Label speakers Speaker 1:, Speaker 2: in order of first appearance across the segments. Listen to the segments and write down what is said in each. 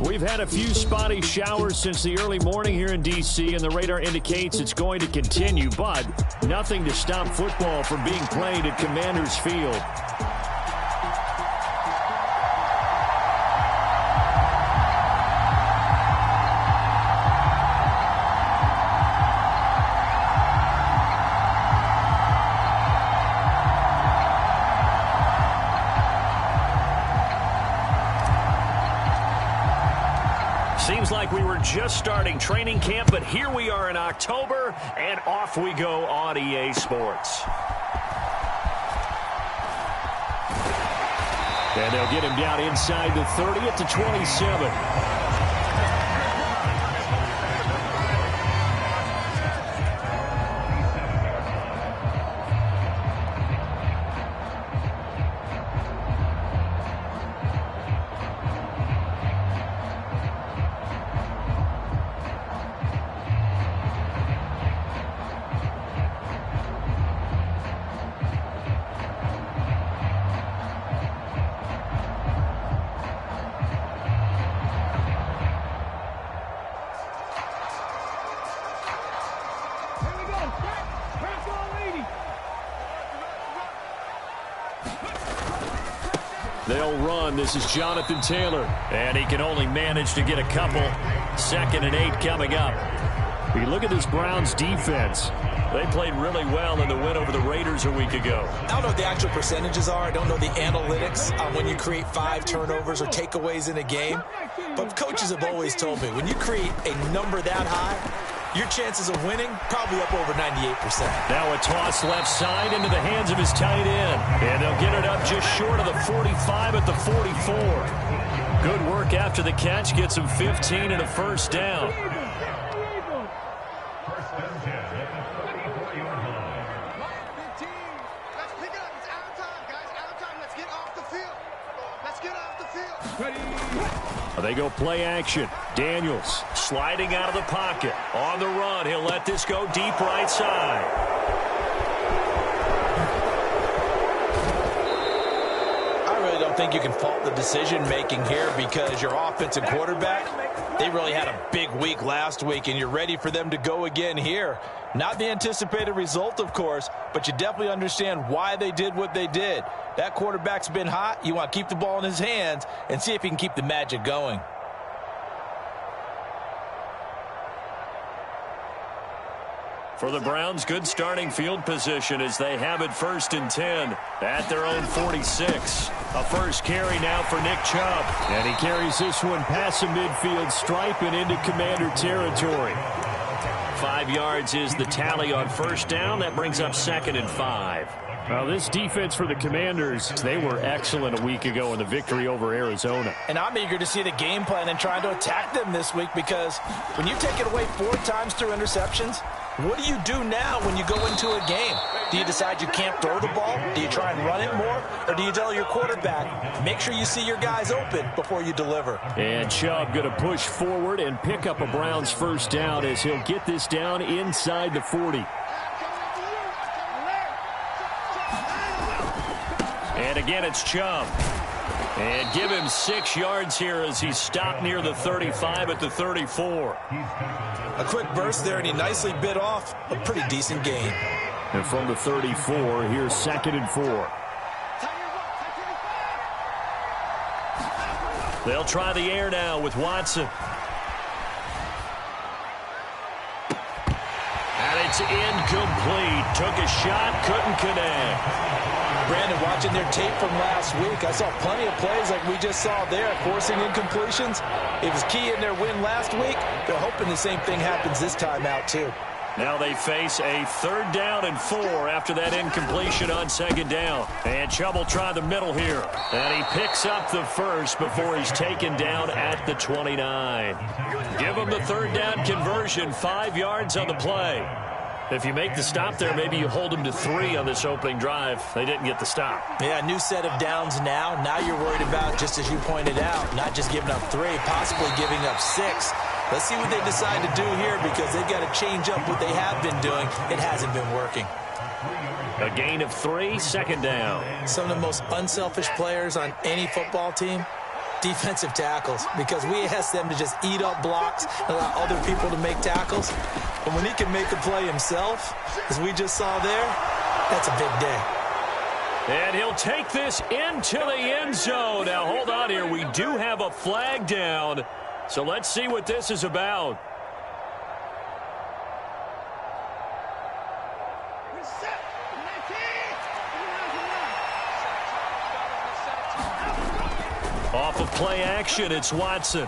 Speaker 1: We've had a few spotty showers since the early morning here in D.C., and the radar indicates it's going to continue, but nothing to stop football from being played at Commanders Field.
Speaker 2: Seems like we were just starting training camp, but here we are in October, and off we go on EA Sports.
Speaker 1: And they'll get him down inside the 30 at the 27. They'll run. This is Jonathan Taylor.
Speaker 2: And he can only manage to get a couple. 2nd and 8 coming up.
Speaker 1: You look at this Browns defense.
Speaker 2: They played really well in the win over the Raiders a week ago.
Speaker 3: I don't know what the actual percentages are. I don't know the analytics on when you create 5 turnovers or takeaways in a game. But coaches have always told me, when you create a number that high, your chances of winning probably up over 98%.
Speaker 2: Now a toss left side into the hands of his tight end. And they'll get it up just short of the 45 at the 44. Good work after the catch. Gets him 15 and a first down.
Speaker 1: They go play action. Daniels
Speaker 2: sliding out of the pocket. On the run. He'll let this go deep right side.
Speaker 3: I really don't think you can fault the decision-making here because your offensive quarterback, they really had a big week last week, and you're ready for them to go again here. Not the anticipated result, of course, but you definitely understand why they did what they did. That quarterback's been hot. You want to keep the ball in his hands and see if he can keep the magic going.
Speaker 2: For the Browns, good starting field position as they have it 1st and 10 at their own 46. A first carry now for Nick Chubb.
Speaker 1: And he carries this one past the midfield stripe and into Commander territory.
Speaker 2: 5 yards is the tally on first down. That brings up 2nd and 5.
Speaker 1: Well, this defense for the Commanders, they were excellent a week ago in the victory over Arizona.
Speaker 3: And I'm eager to see the game plan and trying to attack them this week because when you take it away 4 times through interceptions, what do you do now when you go into a game? Do you decide you can't throw the ball? Do you try and run it more? Or do you tell your quarterback, make sure you see your guys open before you deliver?
Speaker 1: And Chubb going to push forward and pick up a Browns first down as he'll get this down inside the 40.
Speaker 2: And again, it's Chubb. And give him 6 yards here as he's stopped near the 35 at the 34.
Speaker 3: A quick burst there, and he nicely bit off a pretty decent gain.
Speaker 1: And from the 34, here's 2nd and 4.
Speaker 2: They'll try the air now with Watson. And it's incomplete. Took a shot, couldn't connect.
Speaker 3: Brandon, watching their tape from last week, I saw plenty of plays like we just saw there, forcing incompletions. It was key in their win last week. They're hoping the same thing happens this time out, too.
Speaker 2: Now they face a 3rd down and 4 after that incompletion on 2nd down. And Chubb will try the middle here. And he picks up the first before he's taken down at the 29. Give him the 3rd down conversion, 5 yards on the play. If you make the stop there, maybe you hold them to 3 on this opening drive. They didn't get the stop.
Speaker 3: Yeah, new set of downs now. Now you're worried about, just as you pointed out, not just giving up 3, possibly giving up 6. Let's see what they decide to do here because they've got to change up what they have been doing. It hasn't been working.
Speaker 2: A gain of 3, 2nd down.
Speaker 3: Some of the most unselfish players on any football team, defensive tackles, because we ask them to just eat up blocks and allow other people to make tackles. And when he can make a play himself, as we just saw there, that's a big day.
Speaker 2: And he'll take this into the end zone. Now, hold on here. We do have a flag down, so let's see what this is about. Off of play action, it's Watson.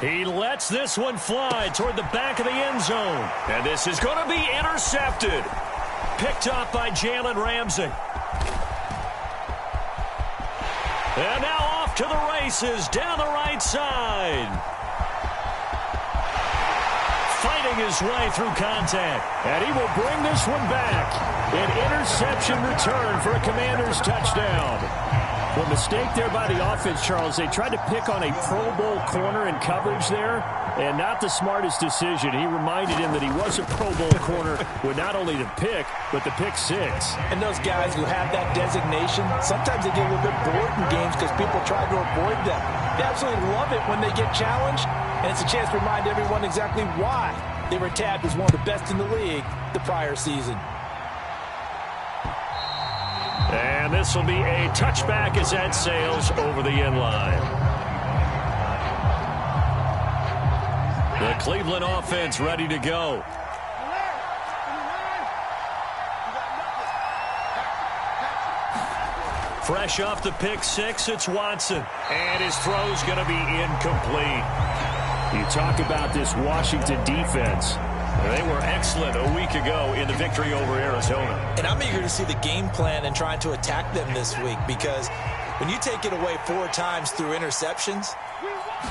Speaker 2: He lets this one fly toward the back of the end zone. And this is going to be intercepted. Picked up by Jalen Ramsey. And now off to the races down the right side. Fighting his way through contact.
Speaker 1: And he will bring this one back. An interception return for a Commanders touchdown. Well, mistake there by the offense, Charles. They tried to pick on a Pro Bowl corner in coverage there, and not the smartest decision. He reminded him that he was a Pro Bowl corner with not only the pick, but the pick six.
Speaker 3: And those guys who have that designation, sometimes they get a little bit bored in games because people try to avoid them. They absolutely love it when they get challenged, and it's a chance to remind everyone exactly why they were tagged as one of the best in the league the prior season.
Speaker 2: And this will be a touchback as that sails over the end line. The Cleveland offense ready to go. Fresh off the pick six, it's Watson. And his throw's going to be incomplete.
Speaker 1: You talk about this Washington defense.
Speaker 2: They were excellent a week ago in the victory over Arizona.
Speaker 3: And I'm eager to see the game plan and trying to attack them this week, because when you take it away 4 times through interceptions,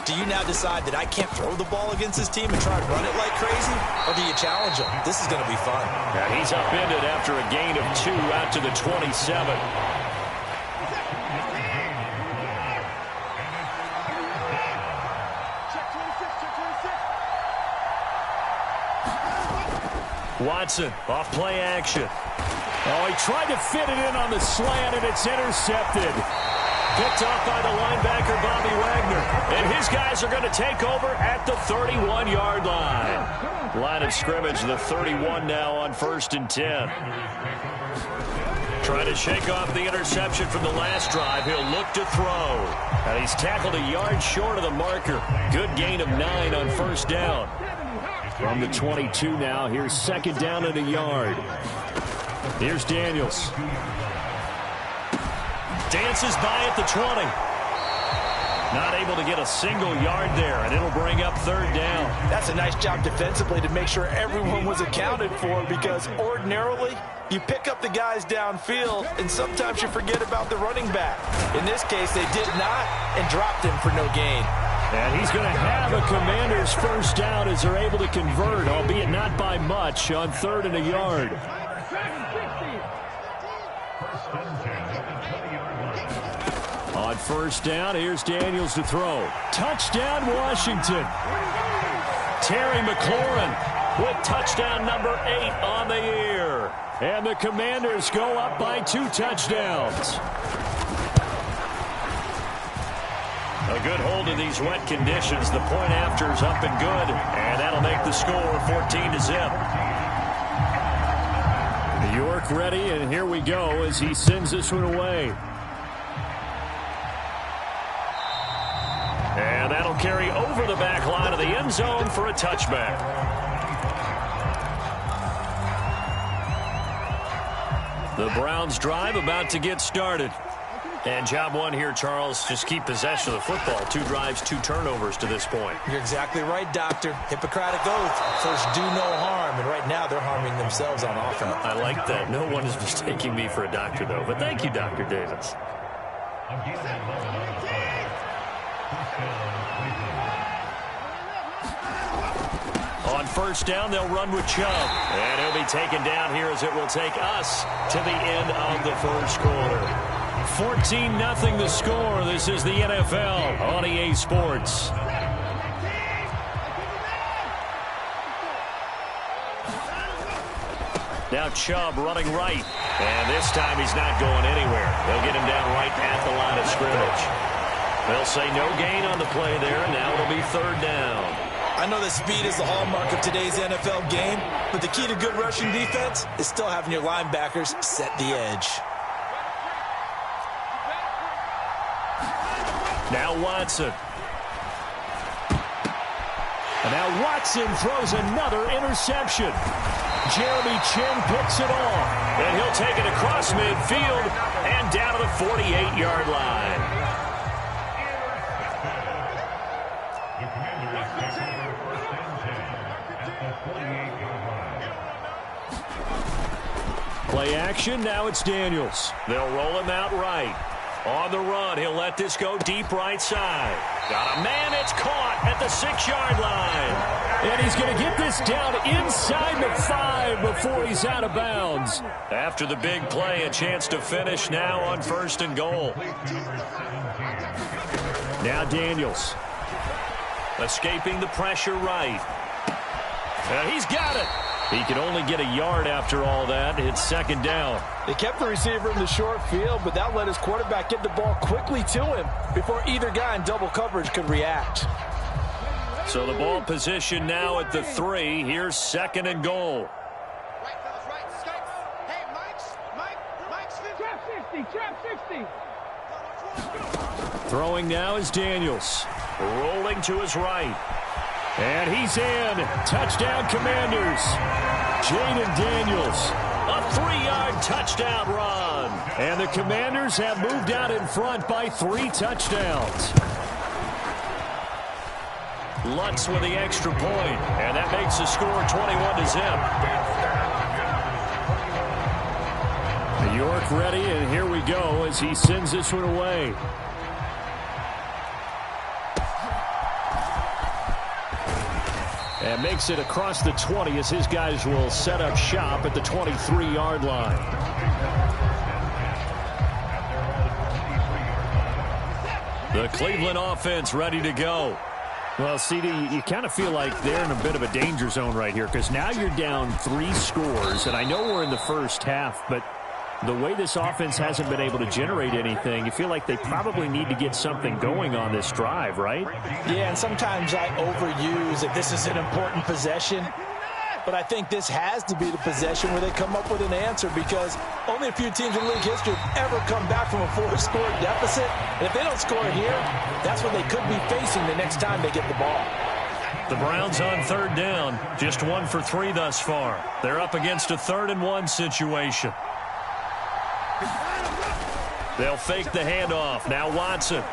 Speaker 3: do you now decide that I can't throw the ball against this team and try to run it like crazy? Or do you challenge them? This is going to be fun.
Speaker 2: Now he's upended after a gain of 2 out to the 27. Watson, off play action.
Speaker 1: Oh, he tried to fit it in on the slant, and it's intercepted.
Speaker 2: Picked off by the linebacker, Bobby Wagner. And his guys are going to take over at the 31-yard line. Line of scrimmage, the 31 now on 1st and 10. Trying to shake off the interception from the last drive. He'll look to throw. And he's tackled a yard short of the marker. Good gain of 9 on 1st down.
Speaker 1: From the 22 now, here's 2nd down and a yard. Here's Daniels.
Speaker 2: Dances by at the 20. Not able to get a single yard there, and it'll bring up 3rd down.
Speaker 3: That's a nice job defensively to make sure everyone was accounted for, because ordinarily you pick up the guys downfield, and sometimes you forget about the running back. In this case, they did not, and dropped him for no gain.
Speaker 1: And he's going to have a Commanders 1st down as they're able to convert, albeit not by much, on 3rd and a yard. On 1st down, here's Daniels to throw. Touchdown, Washington. Terry McLaurin with touchdown number 8 on the year. And the Commanders go up by 2 touchdowns.
Speaker 2: A good hold in these wet conditions. The point after is up and good, and that'll make the score 14-0.
Speaker 1: York ready, and here we go as he sends this one away.
Speaker 2: And that'll carry over the back line of the end zone for a touchback. The Browns drive about to get started. And job one here, Charles, just keep possession of the football. 2 drives, 2 turnovers to this point.
Speaker 3: You're exactly right, Doctor. Hippocratic oath. First, do no harm. And right now, they're harming themselves on offense.
Speaker 2: I like that. No one is mistaking me for a doctor, though. But thank you, Dr. Davis. On 1st down, they'll run with Chubb. And he'll be taken down here as it will take us to the end of the 1st quarter. 14-0 the score. This is the NFL on EA Sports. Now Chubb running right. And this time he's not going anywhere. They'll get him down right at the line of scrimmage. They'll say no gain on the play there, and now it'll be third down.
Speaker 3: I know that speed is the hallmark of today's NFL game, but the key to good rushing defense is still having your linebackers set the edge.
Speaker 2: Now Watson.
Speaker 1: And now Watson throws another interception. Jeremy Chin picks it off.
Speaker 2: And he'll take it across midfield and down to the 48-yard line.
Speaker 1: Play action, now it's Daniels.
Speaker 2: They'll roll him out right. On the run, he'll let this go deep right side. Got a man, it's caught at the 6-yard line.
Speaker 1: And he's going to get this down inside the 5 before he's out of bounds.
Speaker 2: After the big play, a chance to finish now on 1st and goal.
Speaker 1: Now Daniels.
Speaker 2: Escaping the pressure right. He's got it. He can only get a yard after all that. It's 2nd down.
Speaker 3: They kept the receiver in the short field, but that let his quarterback get the ball quickly to him before either guy in double coverage could react.
Speaker 2: So the ball position now at the 3. Here's 2nd and goal.
Speaker 1: Throwing now is Daniels.
Speaker 2: Rolling to his right.
Speaker 1: And he's in. Touchdown, Commanders. Jaden Daniels.
Speaker 2: A 3-yard touchdown run.
Speaker 1: And the Commanders have moved out in front by 3 touchdowns.
Speaker 2: Lutz with the extra point. And that makes the score 21-0.
Speaker 1: York ready, and here we go as he sends this one away. And makes it across the 20 as his guys will set up shop at the 23-yard line.
Speaker 2: The Cleveland offense ready to go.
Speaker 1: Well, CD, you kind of feel like they're in a bit of a danger zone right here because now you're down 3 scores, and I know we're in the first half, but the way this offense hasn't been able to generate anything, you feel like they probably need to get something going on this drive, right?
Speaker 3: Yeah, and sometimes I overuse that this is an important possession, but I think this has to be the possession where they come up with an answer because only a few teams in league history have ever come back from a 4-score deficit, and if they don't score here, that's what they could be facing the next time they get the ball.
Speaker 2: The Browns on 3rd down, just 1 for 3 thus far. They're up against a 3rd and 1 situation. They'll fake the handoff. Now Watson.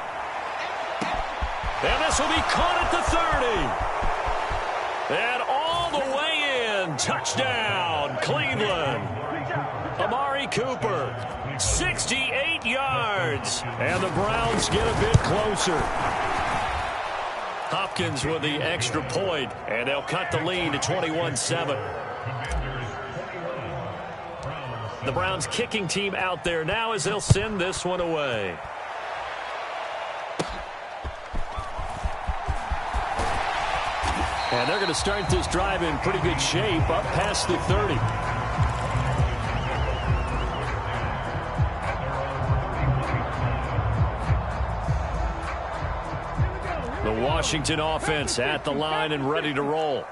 Speaker 2: And this will be caught at the 30. And all the way in. Touchdown, Cleveland. Amari Cooper, 68 yards.
Speaker 1: And the Browns get a bit closer.
Speaker 2: Hopkins with the extra point, and they'll cut the lead to 21-7. The Browns kicking team out there now as they'll send this one away.
Speaker 1: And they're going to start this drive in pretty good shape up past the 30.
Speaker 2: The Washington offense at the line and ready to roll.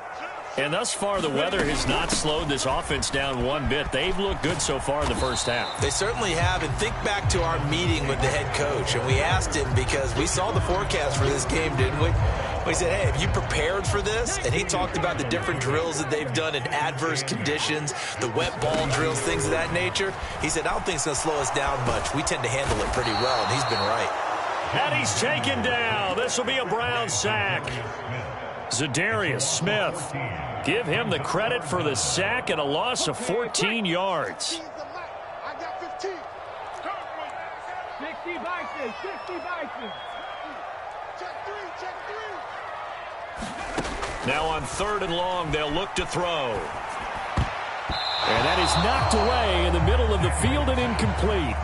Speaker 2: And thus far, the weather has not slowed this offense down one bit. They've looked good so far in the first half.
Speaker 3: They certainly have. And think back to our meeting with the head coach. And we asked him because we saw the forecast for this game, didn't we? We said, hey, have you prepared for this? And he talked about the different drills that they've done in adverse conditions, the wet ball drills, things of that nature. He said, I don't think it's going to slow us down much. We tend to handle it pretty well, and he's been right.
Speaker 2: And he's taken down. This will be a Brown sack. Zadarius Smith. Give him the credit for the sack and a loss of 14 yards.
Speaker 4: I got 15. 60 Vikings, 60 Vikings. Check three.
Speaker 2: Now on 3rd and long, they'll look to throw.
Speaker 1: And that is knocked away in the middle of the field and incomplete.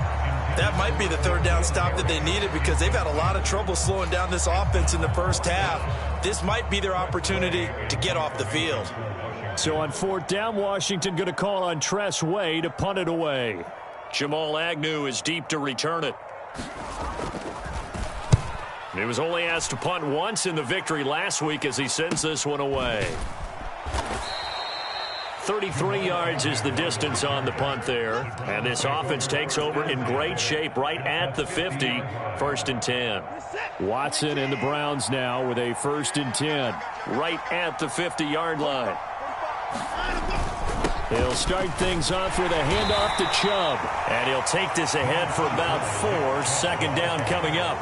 Speaker 3: That might be the 3rd down stop that they needed because they've had a lot of trouble slowing down this offense in the first half. This might be their opportunity to get off the field.
Speaker 1: So on 4th down, Washington going to call on Tress Way to punt it away.
Speaker 2: Jamal Agnew is deep to return it. He was only asked to punt once in the victory last week as he sends this one away. 33 yards is the distance on the punt there. And this offense takes over in great shape right at the 50, 1st and 10.
Speaker 1: Watson and the Browns now with a 1st and 10.
Speaker 2: Right at the 50-yard line.
Speaker 1: He'll start things off with a handoff to Chubb.
Speaker 2: And he'll take this ahead for about 4, 2nd down coming up.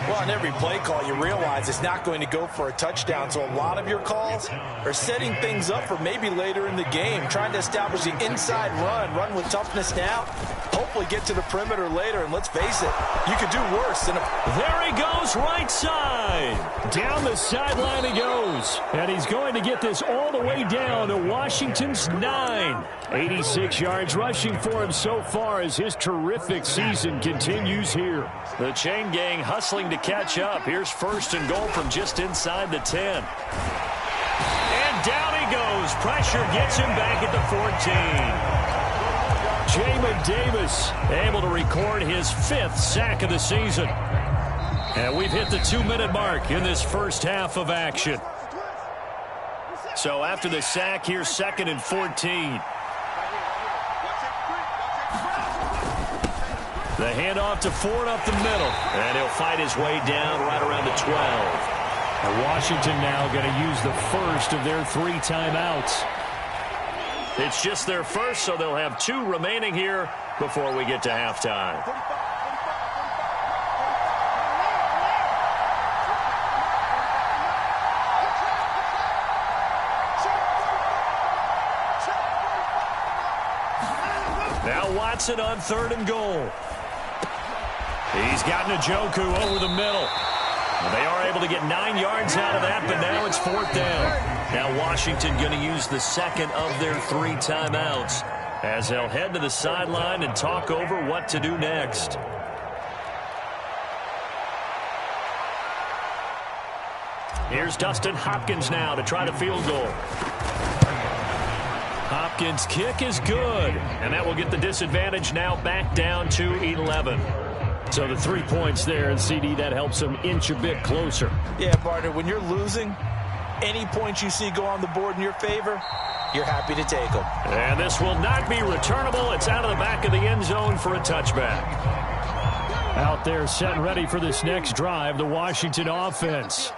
Speaker 3: Well, on every play call, you realize it's not going to go for a touchdown. So a lot of your calls are setting things up for maybe later in the game, trying to establish the inside run with toughness now, hopefully get to the perimeter later. And let's face it, you could do worse.
Speaker 2: There he goes, right side.
Speaker 1: Down the sideline he goes. And he's going to get this all the way down to Washington's 9. 86 yards rushing for him so far as his terrific season continues here.
Speaker 2: The chain gang hustling to catch up. Here's 1st and goal from just inside the 10. And down he goes. Pressure gets him back at the 14.
Speaker 1: Jamin Davis
Speaker 2: able to record his 5th sack of the season. And we've hit the 2-minute mark in this first half of action. So after the sack, here's 2nd and 14. The handoff to Ford up the middle. And he'll fight his way down right around the 12.
Speaker 1: And Washington now going to use the first of their 3 timeouts.
Speaker 2: It's just their first, so they'll have 2 remaining here before we get to halftime. Now Watson on 3rd and goal. He's got Njoku over the middle. They are able to get 9 yards out of that, but now it's 4th down. Now Washington going to use the 2nd of their 3 timeouts as they'll head to the sideline and talk over what to do next. Here's Dustin Hopkins now to try the field goal. Hopkins' kick is good, and that will get the disadvantage now back down to 11.
Speaker 1: So the 3 points there, and CD, that helps them inch a bit closer.
Speaker 3: Yeah, partner, when you're losing, any points you see go on the board in your favor, you're happy to take them.
Speaker 2: And this will not be returnable. It's out of the back of the end zone for a touchback.
Speaker 1: Out there set and ready for this next drive, the Washington offense.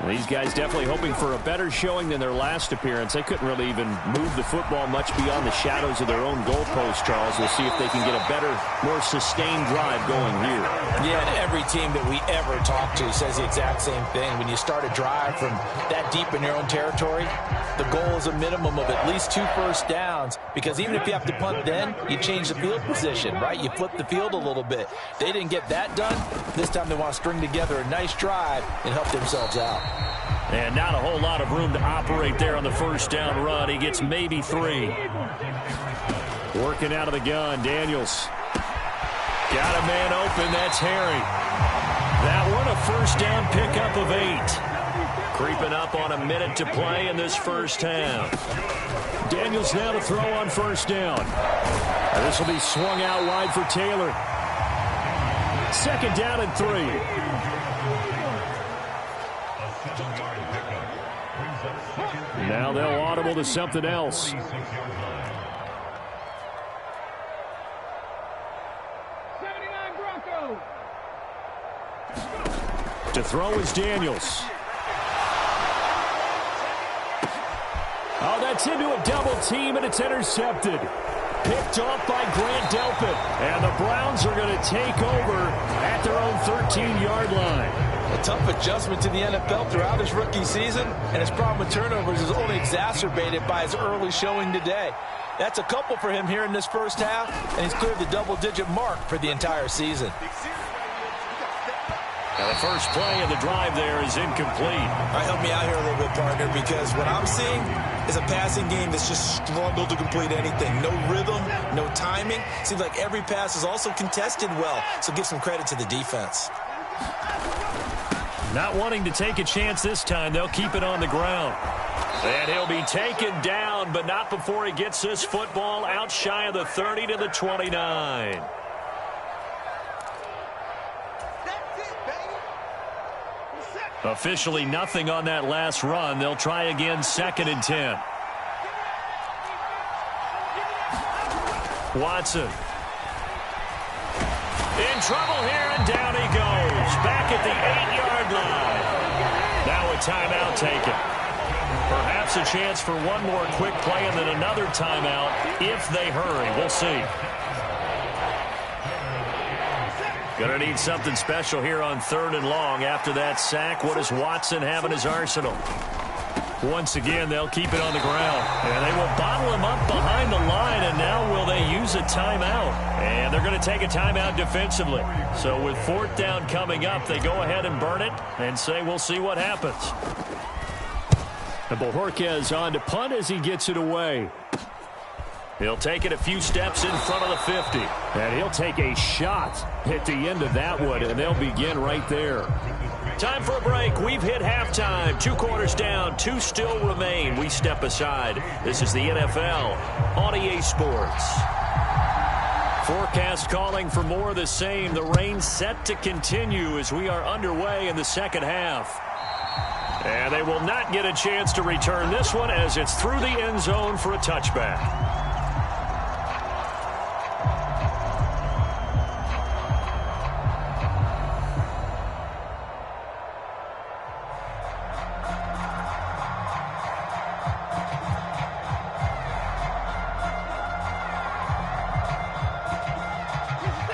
Speaker 1: These guys definitely hoping for a better showing than their last appearance. They couldn't really even move the football much beyond the shadows of their own goalpost, Charles. We'll see if they can get a better, more sustained drive going here.
Speaker 3: Yeah, and every team that we ever talk to says the exact same thing. When you start a drive from that deep in your own territory, the goal is a minimum of at least 2 first downs, because even if you have to punt then, you change the field position, right? You flip the field a little bit. They didn't get that done. This time they want to string together a nice drive and help themselves out.
Speaker 2: And not a whole lot of room to operate there on the first down run. He gets maybe 3.
Speaker 1: Working out of the gun, Daniels.
Speaker 2: Got a man open. That's Harry. That one a first down pickup of 8. Creeping up on a minute to play in this first half.
Speaker 1: Daniels now to throw on first down. And this will be swung out wide for Taylor. 2nd down and 3. Now they'll audible to something else.
Speaker 4: 79 Broncos.
Speaker 1: To throw is Daniels. Oh, that's into a double team, and it's intercepted. Picked off by Grant Delpit. And the Browns are going to take over at their own 13-yard line.
Speaker 3: A tough adjustment to the NFL throughout his rookie season, and his problem with turnovers is only exacerbated by his early showing today. That's a couple for him here in this first half, and he's cleared the double-digit mark for the entire season.
Speaker 2: Now the first play of the drive there is incomplete.
Speaker 3: All right, help me out here a little bit, partner, because what I'm seeing is a passing game that's just struggled to complete anything. No rhythm, no timing. Seems like every pass is also contested well, so give some credit to the defense.
Speaker 2: Not wanting to take a chance this time, they'll keep it on the ground. And he'll be taken down, but not before he gets this football out shy of the 30 to the 29. Officially nothing on that last run. They'll try again, 2nd and 10. Watson. In trouble here, and down he goes. Back at the 8-yard line. Now a timeout taken. Perhaps a chance for one more quick play and then another timeout if they hurry. We'll see. Going to need something special here on 3rd and long. After that sack, what does Watson have in his arsenal? Once again, they'll keep it on the ground. And they will bottle him up behind the line, and now will they use a timeout? And they're going to take a timeout defensively. So with 4th down coming up, they go ahead and burn it and say we'll see what happens.
Speaker 1: And Bojorquez on to punt as he gets it away.
Speaker 2: He'll take it a few steps in front of the 50.
Speaker 1: And he'll take a shot at the end of that one, and they'll begin right there.
Speaker 2: Time for a break. We've hit halftime. 2 quarters down. 2 still remain. We step aside. This is the NFL on EA Sports. Forecast calling for more of the same. The rain set to continue as we are underway in the second half. And they will not get a chance to return this one as it's through the end zone for a touchback.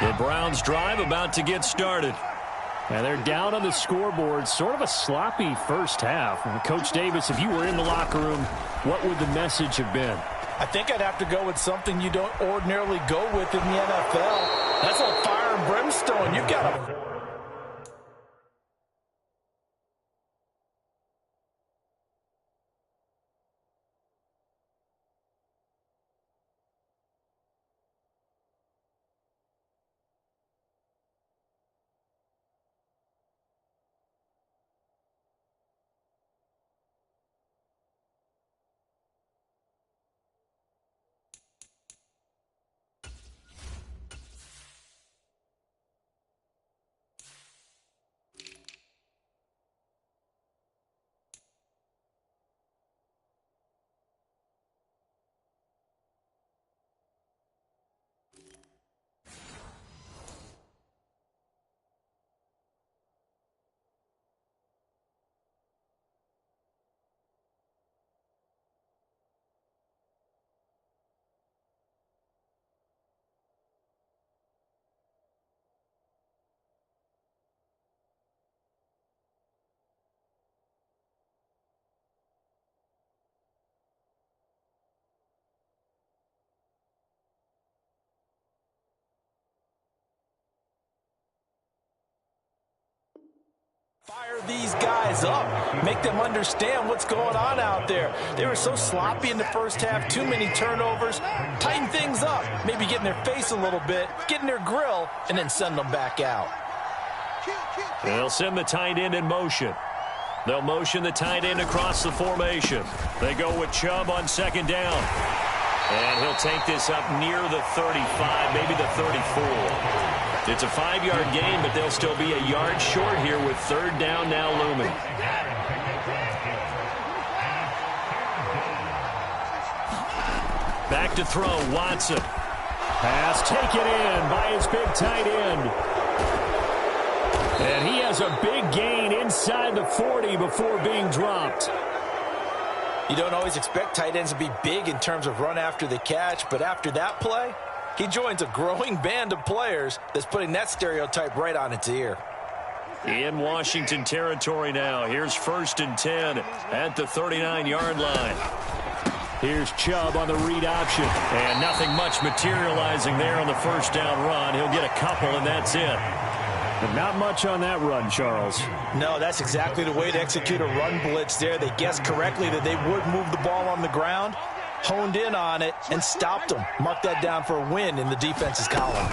Speaker 1: The Browns drive about to get started. And they're down on the scoreboard. Sort of a sloppy first half. And Coach Davis, if you were in the locker room, what would the message have been?
Speaker 3: I think I'd have to go with something you don't ordinarily go with in the NFL. That's a fire and brimstone. You've got to... Fire these guys up. Make them understand what's going on out there. They were so sloppy in the first half. Too many turnovers. Tighten things up. Maybe get in their face a little bit. Get in their grill. And then send them back out.
Speaker 2: They'll send the tight end in motion. They'll motion the tight end across the formation. They go with Chubb on 2nd down. And he'll take this up near the 35, maybe the 34. It's a 5-yard gain, but they'll still be a yard short here with 3rd down now looming. Back to throw, Watson.
Speaker 1: Pass taken in by his big tight end. And he has a big gain inside the 40 before being dropped.
Speaker 3: You don't always expect tight ends to be big in terms of run after the catch, but after that play, he joins a growing band of players that's putting that stereotype right on its ear.
Speaker 2: In Washington territory now. Here's 1st and 10 at the 39-yard line.
Speaker 1: Here's Chubb on the read option.
Speaker 2: And nothing much materializing there on the 1st down run. He'll get a couple, and that's it.
Speaker 1: But not much on that run, Charles.
Speaker 3: No, that's exactly the way to execute a run blitz there. They guessed correctly that they would move the ball on the ground, honed in on it, and stopped them. Mark that down for a win in the defense's column.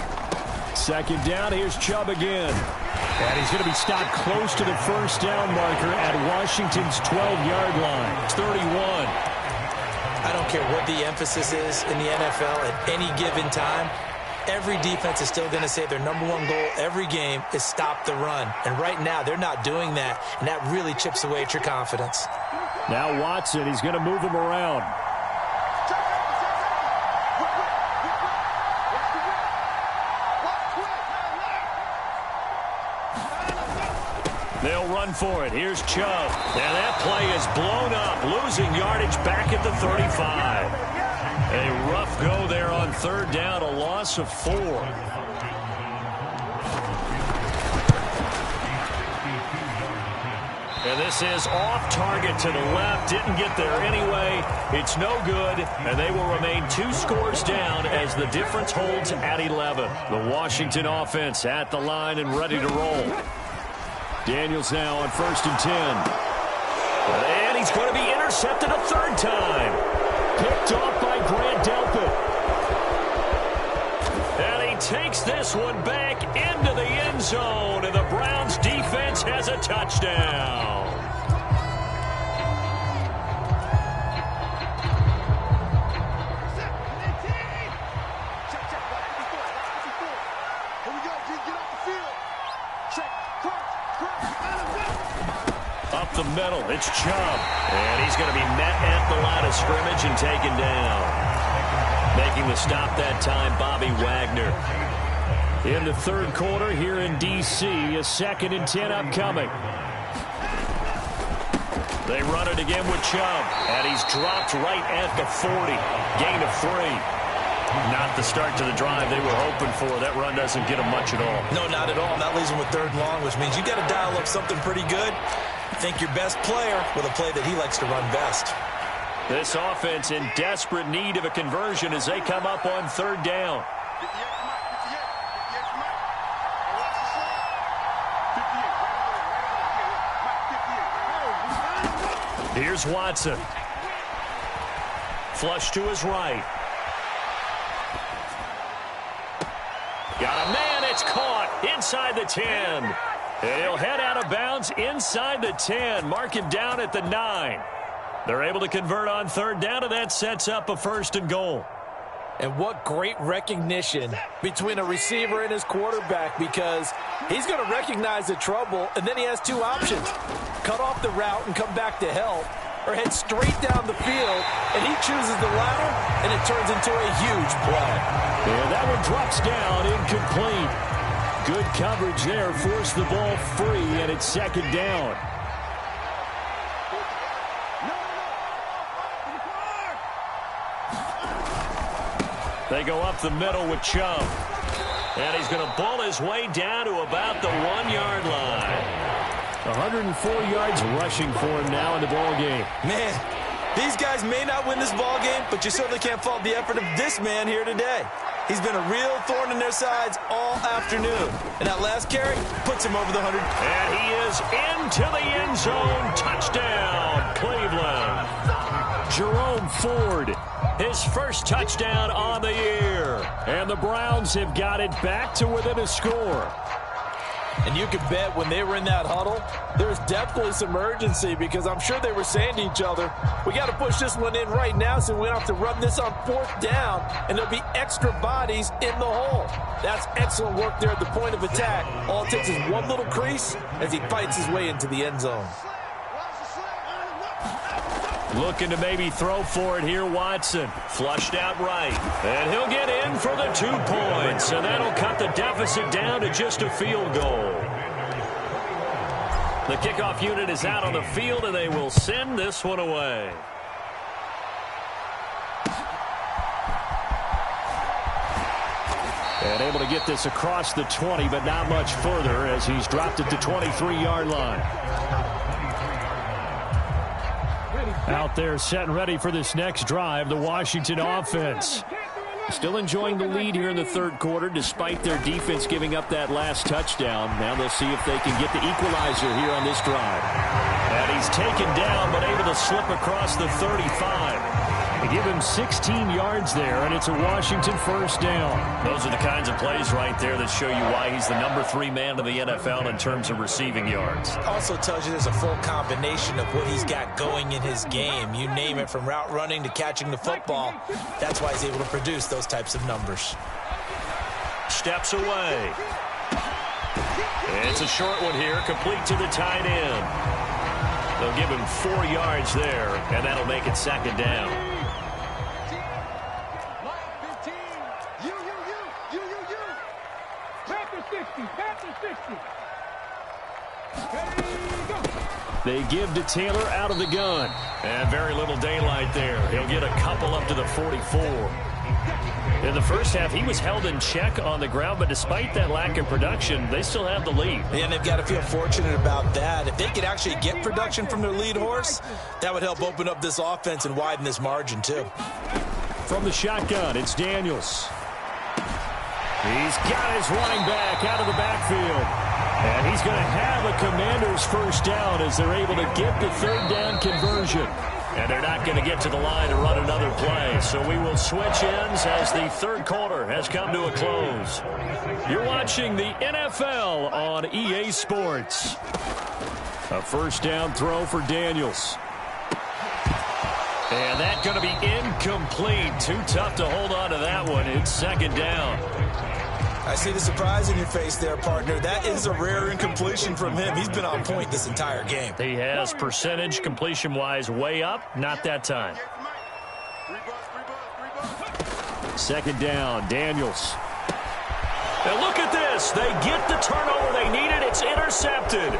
Speaker 1: 2nd down, here's Chubb again. And he's going to be stopped close to the 1st down marker at Washington's 12-yard line.
Speaker 3: It's 31. I don't care what the emphasis is in the NFL at any given time. every defense is still going to say their number one goal every game is stop the run. And right now, they're not doing that, and that really chips away at your confidence.
Speaker 1: Now Watson, he's going to move him around.
Speaker 2: They'll run for it. Here's Chubb. And that play is blown up, losing yardage back at the 35. A rough go there on third down, a loss of 4. And this is off target to the left. Didn't get there anyway. It's no good, and they will remain 2 scores down as the difference holds at 11. The Washington offense at the line and ready to roll. Daniels now on 1st and 10. And he's going to be intercepted a third time.
Speaker 1: Picked off by Grant Delpit.
Speaker 2: And he takes this one back into the end zone, and the Browns defense has a touchdown. Up the middle, it's Chubb. And he's going to be met at the line of scrimmage and taken down. Making the stop that time, Bobby Wagner. In the third quarter here in D.C., a 2nd and 10 upcoming. They run it again with Chubb. And he's dropped right at the 40. Gain of 3. Not the start to the drive they were hoping for. That run doesn't get them much at all.
Speaker 3: No, not at all. That leaves them with 3rd and long, which means you got to dial up something pretty good. Think your best player with a play that he likes to run best.
Speaker 2: This offense in desperate need of a conversion as they come up on 3rd down. Here's Watson. Flush to his right. Got a man, it's caught inside the 10. And he'll head out of bounds inside the 10. Mark him down at the 9. They're able to convert on 3rd down, and that sets up a 1st and goal.
Speaker 3: And what great recognition between a receiver and his quarterback, because he's going to recognize the trouble, and then he has 2 options. Cut off the route and come back to help, or head straight down the field, and he chooses the latter, and it turns into a huge play.
Speaker 1: Yeah, that one drops down, incomplete. Good coverage there, forced the ball free, and it's 2nd down.
Speaker 2: They go up the middle with Chubb. And he's going to bull his way down to about the 1-yard line.
Speaker 1: 104 yards rushing for him now in the ball game.
Speaker 3: Man, these guys may not win this ball game, but you certainly can't fault the effort of this man here today. He's been a real thorn in their sides all afternoon. And that last carry puts him over the 100.
Speaker 2: And he is into the end zone. Touchdown, Cleveland.
Speaker 1: Jerome Ford,
Speaker 2: his first touchdown on the year.
Speaker 1: And the Browns have got it back to within a score.
Speaker 3: And you can bet when they were in that huddle, there was definitely some urgency, because I'm sure they were saying to each other, we got to push this one in right now so we don't have to run this on 4th down, and there'll be extra bodies in the hole. That's excellent work there at the point of attack. All it takes is one little crease as he fights his way into the end zone.
Speaker 2: Looking to maybe throw for it here, Watson. Flushed out right. And he'll get in for the 2 points. And that'll cut the deficit down to just a field goal. The kickoff unit is out on the field, and they will send this one away.
Speaker 1: And able to get this across the 20, but not much further as he's dropped it to 23-yard line. Out there set and ready for this next drive, the Washington offense. Still enjoying the lead here in the third quarter despite their defense giving up that last touchdown. Now they'll see if they can get the equalizer here on this drive.
Speaker 2: And he's taken down but able to slip across the 35.
Speaker 1: They give him 16 yards there, and it's a Washington first down.
Speaker 2: Those are the kinds of plays right there that show you why he's the number 3 man in the NFL in terms of receiving yards.
Speaker 3: Also tells you there's a full combination of what he's got going in his game. You name it, from route running to catching the football. That's why he's able to produce those types of numbers.
Speaker 2: steps away. It's a short one here, complete to the tight end. They'll give him 4 yards there, and that'll make it second down.
Speaker 1: They give to Taylor out of the gun.
Speaker 2: And very little daylight there. He'll get a couple up to the 44.
Speaker 1: In the first half, he was held in check on the ground, but despite that lack of production, they still have the lead.
Speaker 3: And they've got to feel fortunate about that. If they could actually get production from their lead horse, that would help open up this offense and widen this margin, too.
Speaker 1: From the shotgun, it's Daniels. He's got his running back out of the backfield. And he's going to have a Commanders first down as they're able to get the third down conversion.
Speaker 2: And they're not going to get to the line to run another play. So we will switch ends as the third quarter has come to a close.
Speaker 1: You're watching the NFL on EA Sports. A first down throw for Daniels.
Speaker 2: And that's going to be incomplete. Too tough to hold on to that one. It's second down.
Speaker 3: I see the surprise in your face there, partner. That is a rare incompletion from him. He's been on point this entire game.
Speaker 2: He has percentage completion-wise way up. Not that time.
Speaker 1: Second down, Daniels.
Speaker 2: And look at this. They get the turnover they needed. It's intercepted.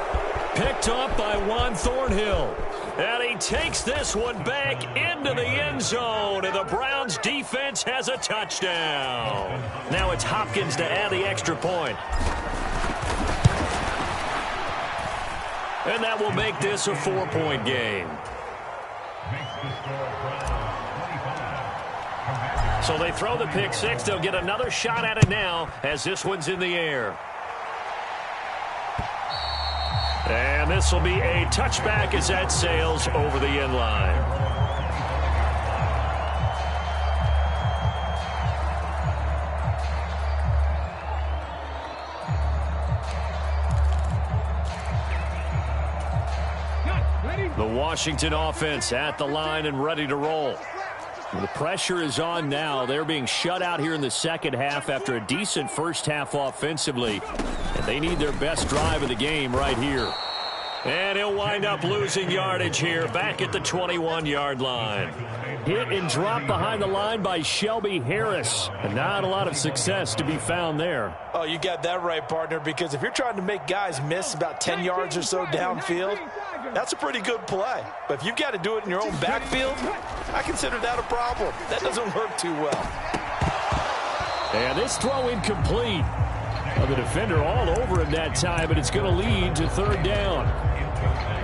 Speaker 1: Picked up by Juan Thornhill.
Speaker 2: And he takes this one back into the end zone. And the Browns defense has a touchdown.
Speaker 1: Now it's Hopkins to add the extra point.
Speaker 2: And that will make this a 4-point game. So they throw the pick six. They'll get another shot at it now as this one's in the air. And this will be a touchback as that sails over the end line. The Washington offense at the line and ready to roll.
Speaker 1: The pressure is on now. They're being shut out here in the second half after a decent first half offensively. And they need their best drive of the game right here.
Speaker 2: And he'll wind up losing yardage here back at the 21-yard line.
Speaker 1: Hit and drop behind the line by Shelby Harris. And not a lot of success to be found there.
Speaker 3: Oh, you got that right, partner, because if you're trying to make guys miss about 10 yards or so downfield, that's a pretty good play. But if you've got to do it in your own backfield, I consider that a problem. That doesn't work too well.
Speaker 1: And this throw incomplete. Well, the defender all over him that time, but it's going to lead to third down.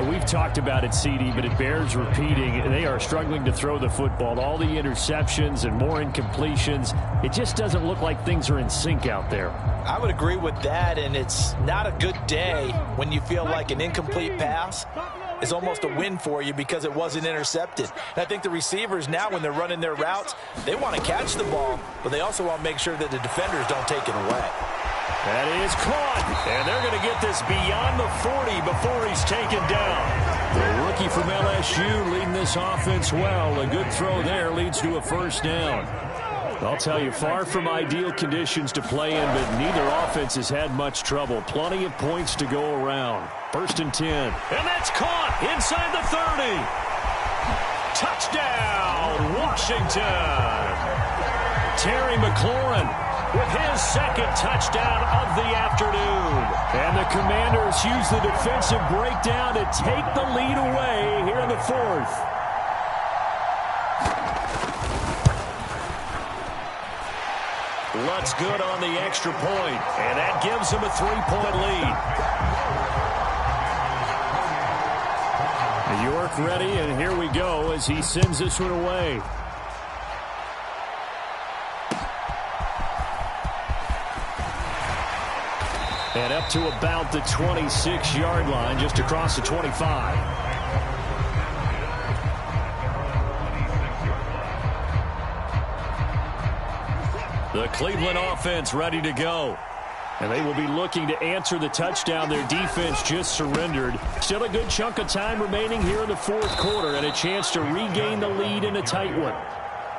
Speaker 1: We've talked about it, CD, but it bears repeating. They are struggling to throw the football. All the interceptions and more incompletions. It just doesn't look like things are in sync out there.
Speaker 3: I would agree with that, and it's not a good day when you feel like an incomplete pass is almost a win for you because it wasn't intercepted. And I think the receivers now, when they're running their routes, they want to catch the ball, but they also want to make sure that the defenders don't take it away.
Speaker 2: That is caught, and they're going to get this beyond the 40 before he's taken down.
Speaker 1: The rookie from LSU leading this offense well. A good throw there leads to a first down. I'll tell you, far from ideal conditions to play in, but neither offense has had much trouble. Plenty of points to go around. First and 10.
Speaker 2: And that's caught inside the 30. Touchdown, Washington.
Speaker 1: Terry McLaurin with his second touchdown of the afternoon. And the Commanders use the defensive breakdown to take the lead away here in the fourth.
Speaker 2: Lutz good on the extra point, and that gives him a 3-point lead.
Speaker 1: York ready, and here we go as he sends this one away. And up to about the 26-yard line, just across the 25.
Speaker 2: The Cleveland offense ready to go.
Speaker 1: And they will be looking to answer the touchdown their defense just surrendered. Still a good chunk of time remaining here in the fourth quarter and a chance to regain the lead in a tight one.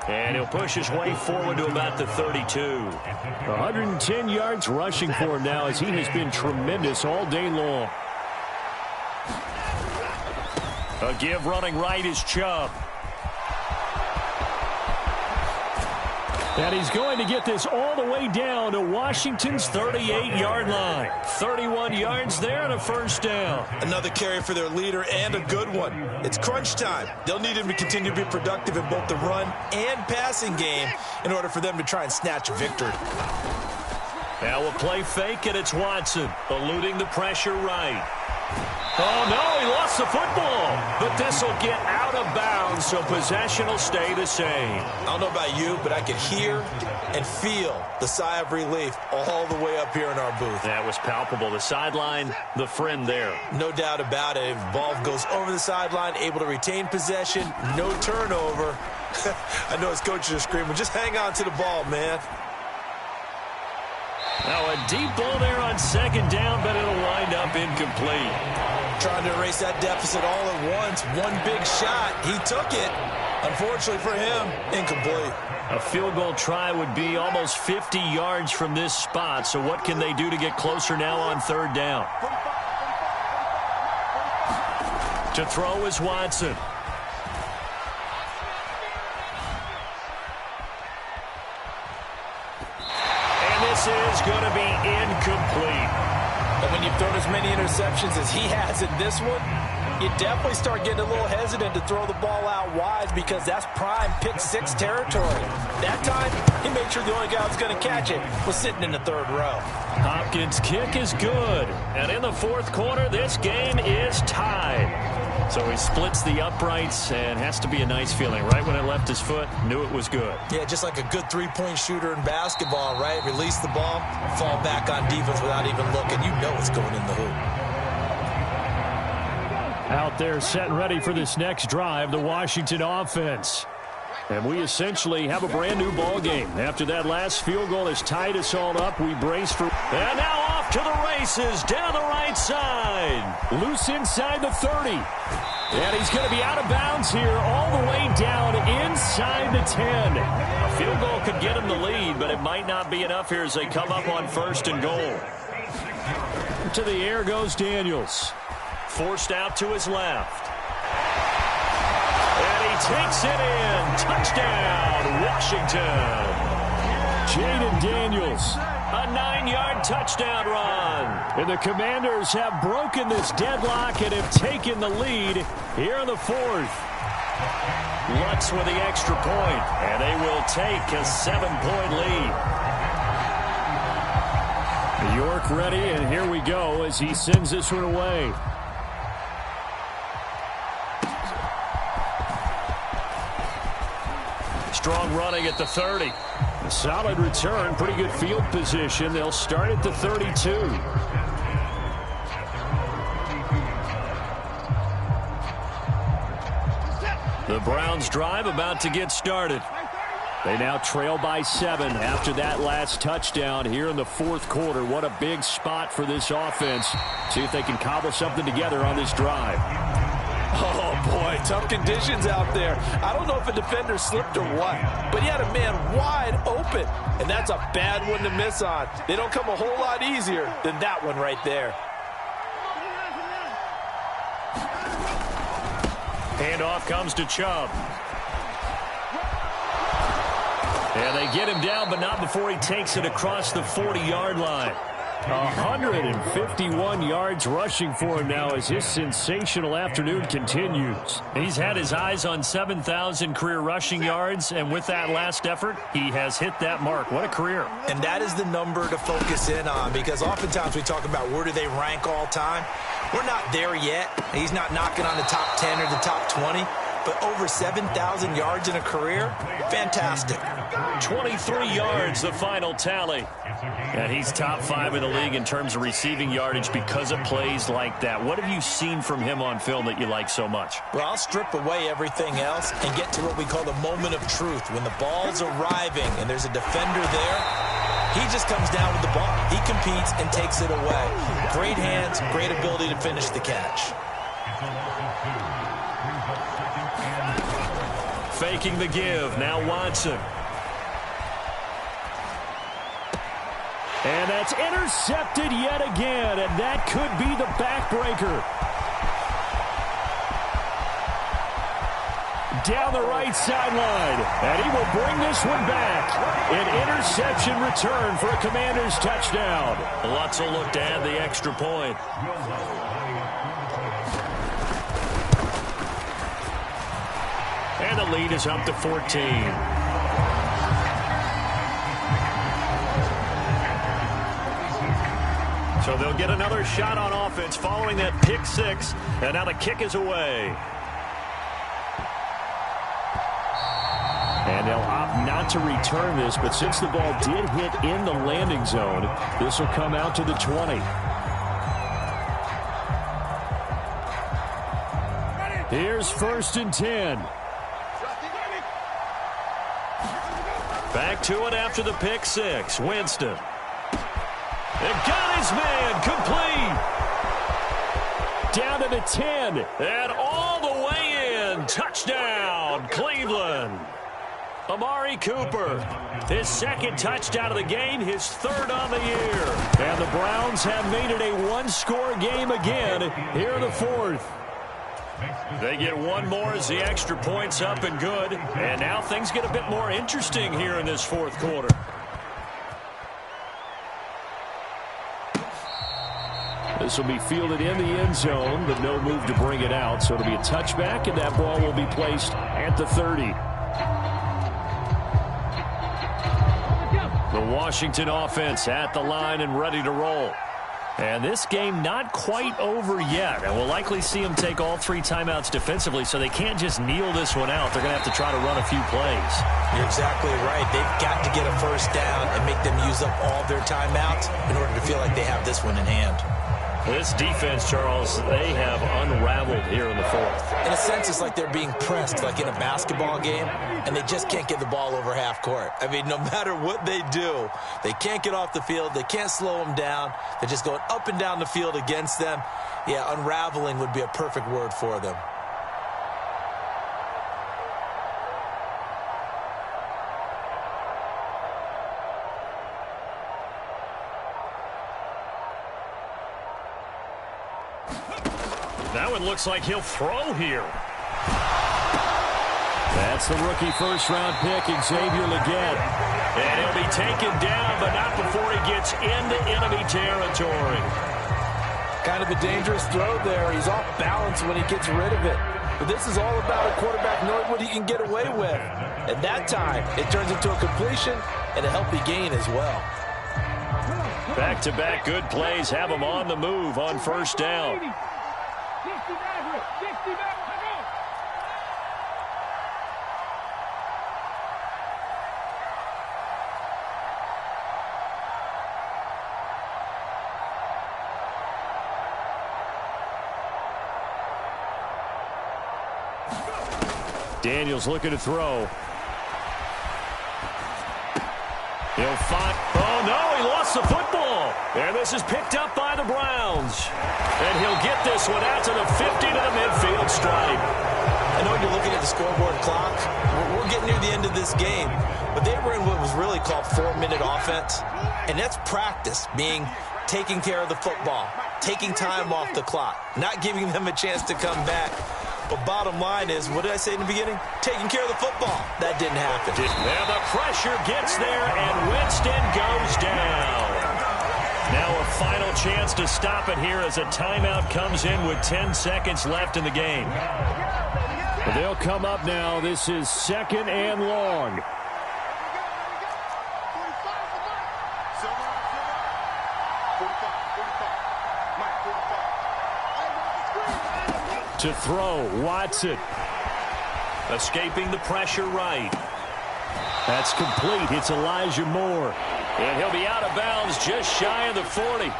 Speaker 2: And he'll push his way forward to about the 32.
Speaker 1: 110 yards rushing for him now as he has been tremendous all day long.
Speaker 2: A give running right is Chubb.
Speaker 1: And he's going to get this all the way down to Washington's 38-yard line. 31 yards there and a first down.
Speaker 3: Another carry for their leader and a good one. It's crunch time. They'll need him to continue to be productive in both the run and passing game in order for them to try and snatch a victory.
Speaker 2: Now we'll play fake, and it's Watson, eluding the pressure right. Oh, no, he lost the football. But this will get out of bounds, so possession will stay the same.
Speaker 3: I don't know about you, but I could hear and feel the sigh of relief all the way up here in our booth.
Speaker 2: That was palpable. The sideline, the friend there.
Speaker 3: No doubt about it. If the ball goes over the sideline, able to retain possession, no turnover. I know his coaches are screaming, just hang on to the ball, man.
Speaker 2: Now a deep ball there on second down, but it'll wind up incomplete.
Speaker 3: Trying to erase that deficit all at once. One big shot. He took it. Unfortunately for him, incomplete.
Speaker 2: A field goal try would be almost 50 yards from this spot. So what can they do to get closer now on third down? To throw is Watson. This is going to be incomplete.
Speaker 3: And when you've thrown as many interceptions as he has in this one, you definitely start getting a little hesitant to throw the ball out wide because that's prime pick-6 territory. That time, he made sure the only guy who was going to catch it was sitting in the third row.
Speaker 2: Hopkins' kick is good. And in the fourth quarter, this game is tied. So he splits the uprights, and has to be a nice feeling. Right when it left his foot, knew it was good.
Speaker 3: Yeah, just like a good three-point shooter in basketball, right? Release the ball, fall back on defense without even looking. You know it's going in the hoop.
Speaker 1: Out there set and ready for this next drive, the Washington offense. And we essentially have a brand-new ball game. After that last field goal has tied us all up, we brace for...
Speaker 2: And now off to the races, down the right side.
Speaker 1: Loose inside the 30. And he's going to be out of bounds here all the way down inside the 10.
Speaker 2: A field goal could get him the lead, but it might not be enough here as they come up on first and goal.
Speaker 1: To the air goes Daniels.
Speaker 2: Forced out to his left. And he takes it in. Touchdown, Washington.
Speaker 1: Jaden Daniels.
Speaker 2: A 9-yard touchdown run.
Speaker 1: And the Commanders have broken this deadlock and have taken the lead here in the fourth.
Speaker 2: Lutz with the extra point, and they will take a 7-point lead.
Speaker 1: York ready, and here we go as he sends this one away.
Speaker 2: Strong running at the 30.
Speaker 1: A solid return, pretty good field position. They'll start at the 32.
Speaker 2: The Browns drive about to get started.
Speaker 1: They now trail by 7 after that last touchdown here in the fourth quarter. What a big spot for this offense. See if they can cobble something together on this drive.
Speaker 3: Oh, boy, tough conditions out there. I don't know if a defender slipped or what, but he had a man wide open, and that's a bad one to miss on. They don't come a whole lot easier than that one right there.
Speaker 2: Handoff comes to Chubb. And they get him down, but not before he takes it across the 40-yard line.
Speaker 1: 151 yards rushing for him now as his sensational afternoon continues.
Speaker 2: He's had his eyes on 7,000 career rushing yards, and with that last effort, he has hit that mark. What a career.
Speaker 3: And that is the number to focus in on, because oftentimes we talk about where do they rank all time. We're not there yet. He's not knocking on the top 10 or the top 20. But over 7,000 yards in a career, fantastic.
Speaker 2: 23 yards, the final tally. And he's top 5 in the league in terms of receiving yardage because of plays like that. What have you seen from him on film that you like so much?
Speaker 3: Well, I'll strip away everything else and get to what we call the moment of truth. When the ball's arriving and there's a defender there, he just comes down with the ball. He competes and takes it away. Great hands, great ability to finish the catch.
Speaker 2: faking the give. Now Watson.
Speaker 1: And that's intercepted yet again, and that could be the backbreaker. Down the right sideline, and he will bring this one back. An interception return for a Commanders touchdown.
Speaker 2: Lutz will look to add the extra point. And the lead is up to 14. So they'll get another shot on offense following that pick six, and now the kick is away.
Speaker 1: And they'll opt not to return this, but since the ball did hit in the landing zone, this will come out to the 20. Here's 1st and 10.
Speaker 2: Back to it after the pick six. Winston. And got his man complete.
Speaker 1: Down to the 10.
Speaker 2: And all the way in. Touchdown, Cleveland. Amari Cooper, his 2nd touchdown of the game, his 3rd on the year.
Speaker 1: And the Browns have made it a one-score game again here in the 4th.
Speaker 2: They get one more as the extra point's up and good. And now things get a bit more interesting here in this 4th quarter.
Speaker 1: This will be fielded in the end zone, but no move to bring it out. So it'll be a touchback, and that ball will be placed at the 30. The Washington offense at the line and ready to roll. And this game not quite over yet. And we'll likely see them take all 3 timeouts defensively, so they can't just kneel this one out. They're going to have to try to run a few plays.
Speaker 3: You're exactly right. They've got to get a 1st down and make them use up all their timeouts in order to feel like they have this one in hand.
Speaker 2: This defense, Charles, they have unraveled here in the 4th.
Speaker 3: In a sense, it's like they're being pressed, like in a basketball game, and they just can't get the ball over half court. I mean, no matter what they do, they can't get off the field. They can't slow them down. They're just going up and down the field against them. Yeah, unraveling would be a perfect word for them.
Speaker 2: Now it looks like he'll throw here.
Speaker 1: That's the rookie 1st-round pick, Xavier Legette.
Speaker 2: And he'll be taken down, but not before he gets into enemy territory.
Speaker 3: Kind of a dangerous throw there. He's off balance when he gets rid of it. But this is all about a quarterback knowing what he can get away with. At that time, it turns into a completion and a healthy gain as well.
Speaker 2: Back-to-back good plays have him on the move on 1st down.
Speaker 1: Daniels looking to throw.
Speaker 2: He'll find. Oh, no, he lost the football. And this is picked up by the Browns. And he'll get this one out to the 50 to the midfield stripe.
Speaker 3: I know you're looking at the scoreboard clock. We're getting near the end of this game. But they were in what was really called 4-minute offense. And that's practice, being taking care of the football, taking time off the clock, not giving them a chance to come back. But bottom line is, what did I say in the beginning? Taking care of the football. That didn't happen.
Speaker 2: Now the pressure gets there, and Winston goes down. Now a final chance to stop it here as a timeout comes in with 10 seconds left in the game.
Speaker 1: They'll come up now. This is 2nd and long. To throw, Watson.
Speaker 2: Escaping the pressure right.
Speaker 1: That's complete. It's Elijah Moore.
Speaker 2: And he'll be out of bounds just shy of the 40.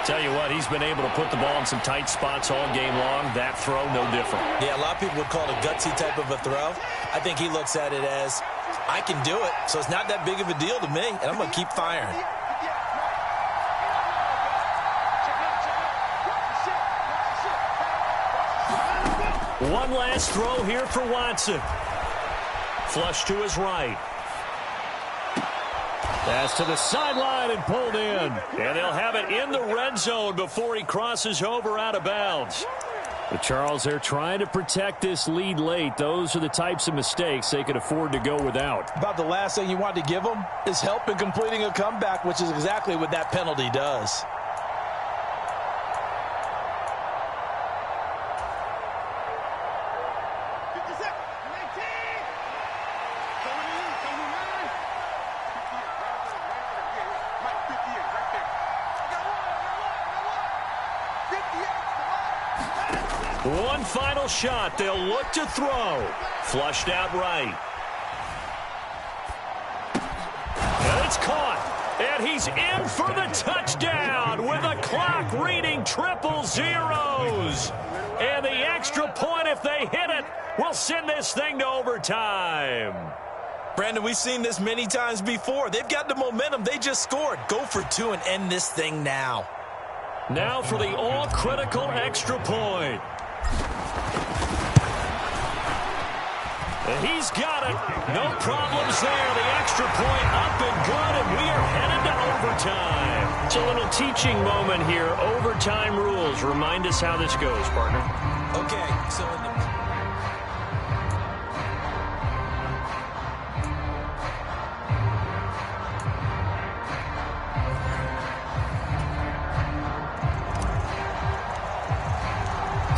Speaker 2: Tell you what, he's been able to put the ball in some tight spots all game long. That throw, no different.
Speaker 3: Yeah, a lot of people would call it a gutsy type of a throw. I think he looks at it as, I can do it, so it's not that big of a deal to me, and I'm going to keep firing.
Speaker 2: One last throw here for Watson. Flush to his right.
Speaker 1: Pass to the sideline and pulled in.
Speaker 2: And they'll have it in the red zone before he crosses over out of bounds.
Speaker 1: But Charles, they're trying to protect this lead late. Those are the types of mistakes they could afford to go without.
Speaker 3: About the last thing you want to give them is help in completing a comeback, which is exactly what that penalty does.
Speaker 2: One final shot. They'll look to throw. Flushed out right. And it's caught. And he's in for the touchdown with the clock reading triple zeros. And the extra point, if they hit it, will send this thing to overtime.
Speaker 3: Brandon, we've seen this many times before. They've got the momentum. They just scored. Go for two and end this thing now.
Speaker 2: Now for the all-critical extra point. He's got it. No problems there. The extra point up and good, and we are headed to overtime.
Speaker 1: It's a little teaching moment here. Overtime rules. Remind us how this goes, partner.
Speaker 3: Okay, so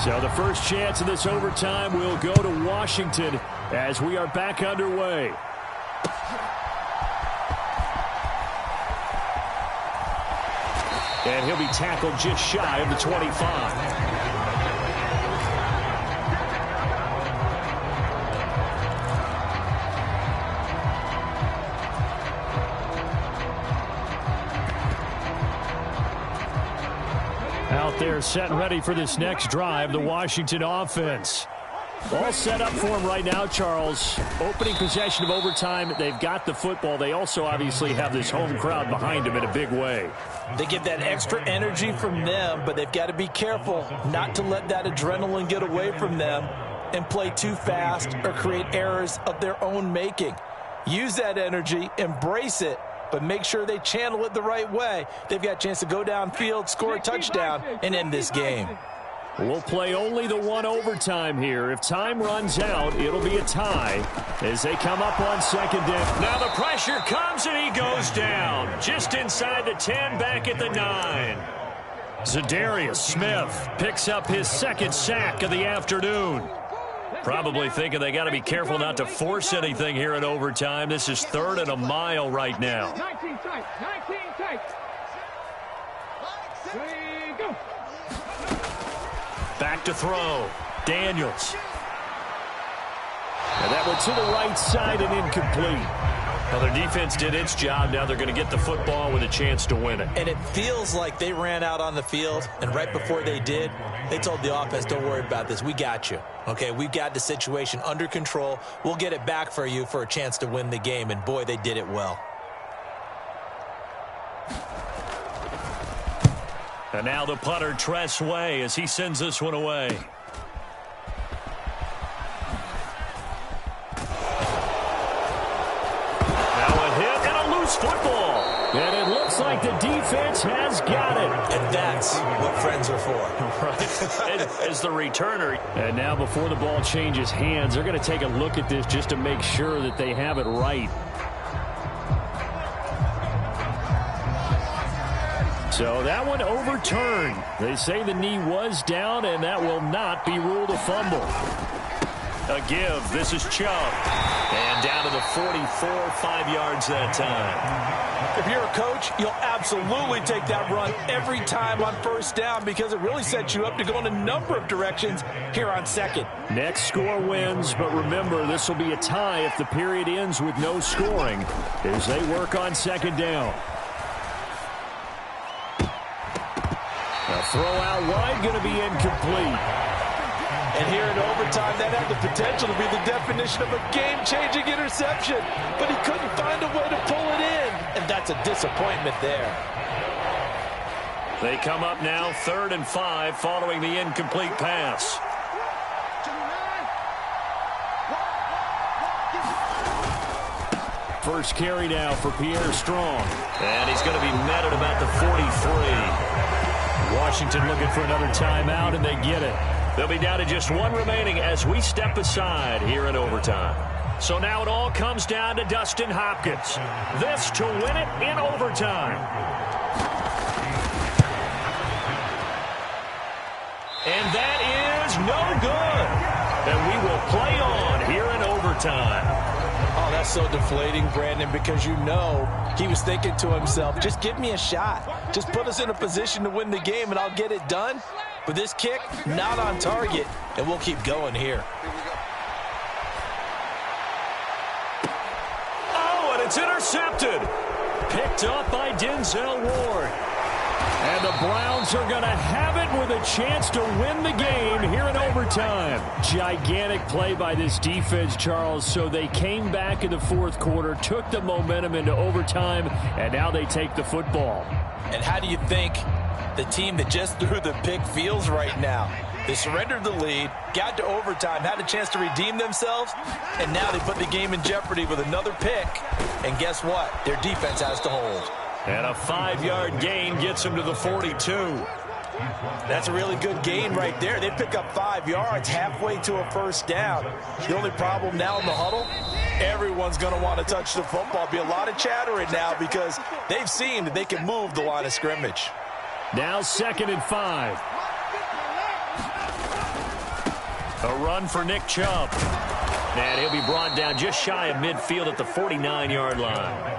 Speaker 1: So the first chance of this overtime will go to Washington as we are back underway. And he'll be tackled just shy of the 25. Out there set and ready for this next drive, the Washington offense. All set up for him right now, Charles. Opening possession of overtime, they've got the football. They also obviously have this home crowd behind them in a big way.
Speaker 3: They get that extra energy from them, but they've got to be careful not to let that adrenaline get away from them and play too fast or create errors of their own making. Use that energy, embrace it, but make sure they channel it the right way. They've got a chance to go downfield, score a touchdown, and end this game.
Speaker 1: We'll play only the one overtime here. If time runs out, it'll be a tie as they come up on second down.
Speaker 2: Now the pressure comes, and he goes down. Just inside the 10, back at the 9. Zadarius Smith picks up his second sack of the afternoon. Probably thinking they got to be careful not to force anything here in overtime. This is 3rd and a mile right now.
Speaker 4: 19 tight. 19 tight. Ready, go.
Speaker 2: Back to throw. Daniels.
Speaker 1: And that went to the right side and incomplete.
Speaker 2: Now their defense did its job. Now they're going to get the football with a chance to win it.
Speaker 3: And it feels like they ran out on the field, and right before they did, they told the offense, don't worry about this. We got you. Okay, we've got the situation under control. We'll get it back for you for a chance to win the game, and boy, they did it well.
Speaker 2: And now the punter, Tress Way, as he sends this one away. Football.
Speaker 1: And it looks like the defense has got it.
Speaker 3: And that's what friends are for.
Speaker 2: Right. As the returner.
Speaker 1: And now before the ball changes hands, they're going to take a look at this just to make sure that they have it right. So that one overturned. They say the knee was down, and that will not be ruled a fumble.
Speaker 2: A give. This is Chubb. And down to the 44, 5 yards that time.
Speaker 3: If you're a coach, you'll absolutely take that run every time on first down because it really sets you up to go in a number of directions here on second.
Speaker 1: Next score wins, but remember, this will be a tie if the period ends with no scoring as they work on second down. A throw out wide going to be incomplete.
Speaker 3: And here in overtime, that had the potential to be the definition of a game-changing interception. But he couldn't find a way to pull it in. And that's a disappointment there.
Speaker 2: They come up now 3rd and 5 following the incomplete pass.
Speaker 1: First carry now for Pierre Strong.
Speaker 2: And he's going to be met at about the 43.
Speaker 1: Washington looking for another timeout, and they get it.
Speaker 2: They'll be down to just one remaining as we step aside here in overtime. So now it all comes down to Dustin Hopkins. This to win it in overtime. And that is no good. And we will play on here in overtime.
Speaker 3: Oh, that's so deflating, Brandon, because you know he was thinking to himself, just give me a shot. Just put us in a position to win the game, and I'll get it done. But this kick, not on target, and we'll keep going here.
Speaker 2: Oh, and it's intercepted.
Speaker 1: Picked up by Denzel Ward. And the Browns are going to have it with a chance to win the game here in overtime. Gigantic play by this defense, Charles. So they came back in the fourth quarter, took the momentum into overtime, and now they take the football.
Speaker 3: And how do you think the team that just threw the pick feels right now? They surrendered the lead, got to overtime, had a chance to redeem themselves, and now they put the game in jeopardy with another pick. And guess what? Their defense has to hold.
Speaker 2: And a 5-yard gain gets him to the 42.
Speaker 3: That's a really good gain right there. They pick up 5 yards halfway to a first down. The only problem now in the huddle, everyone's going to want to touch the football. Be a lot of chattering now because they've seen that they can move the line of scrimmage.
Speaker 1: Now 2nd and 5.
Speaker 2: A run for Nick Chubb. And he'll be brought down just shy of midfield at the 49-yard line.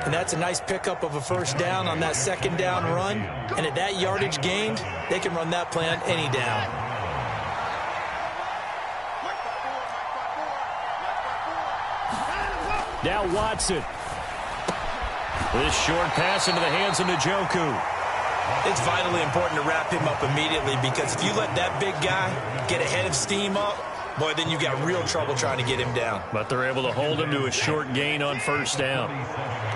Speaker 3: And that's a nice pickup of a first down on that second down run. And at that yardage gained, they can run that play on any down.
Speaker 1: Now Watson.
Speaker 2: This short pass into the hands of Njoku.
Speaker 3: It's vitally important to wrap him up immediately because if you let that big guy get a head of steam up, boy, then you got real trouble trying to get him down.
Speaker 2: But they're able to hold him to a short gain on first down.